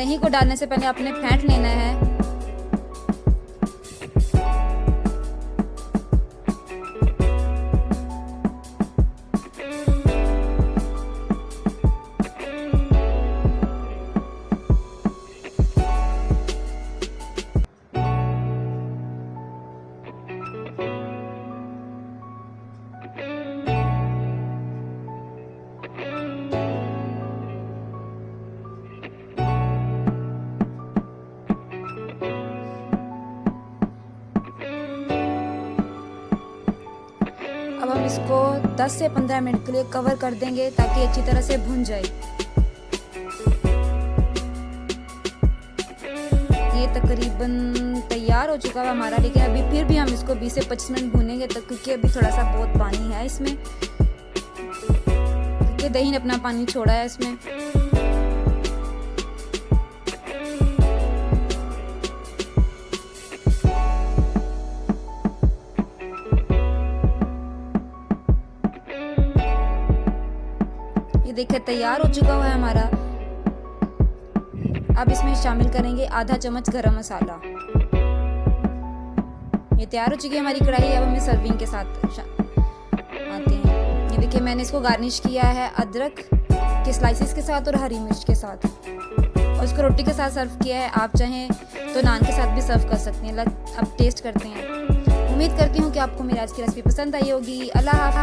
दही को डालने से पहले आपने फेंट लेना है। अब हम इसको 10 से 15 मिनट के लिए कवर कर देंगे ताकि अच्छी तरह से भुन जाए। ये तकरीबन तैयार हो चुका है हमारा, लेकिन अभी फिर भी हम इसको 20 से 25 मिनट भूनेंगे तक, क्योंकि अभी थोड़ा सा बहुत पानी है इसमें, क्योंकि दही ने अपना पानी छोड़ा है इसमें। ये देखिए तैयार हो चुका हुआ है हमारा। अब इसमें शामिल करेंगे आधा चम्मच गरम मसाला। ये तैयार हो चुकी है हमारी कढ़ाई। अब हमें सर्विंग के साथ आते हैं। ये देखिए मैंने इसको गार्निश किया है अदरक के स्लाइसिस के साथ और हरी मिर्च के साथ, और इसको रोटी के साथ सर्व किया है। आप चाहें तो नान के साथ भी सर्व कर सकते हैं। अब टेस्ट करते हैं। उम्मीद करती हूँ कि आपको मेरी आज की रेसिपी पसंद आई होगी। अल्लाह हाफ़िज़।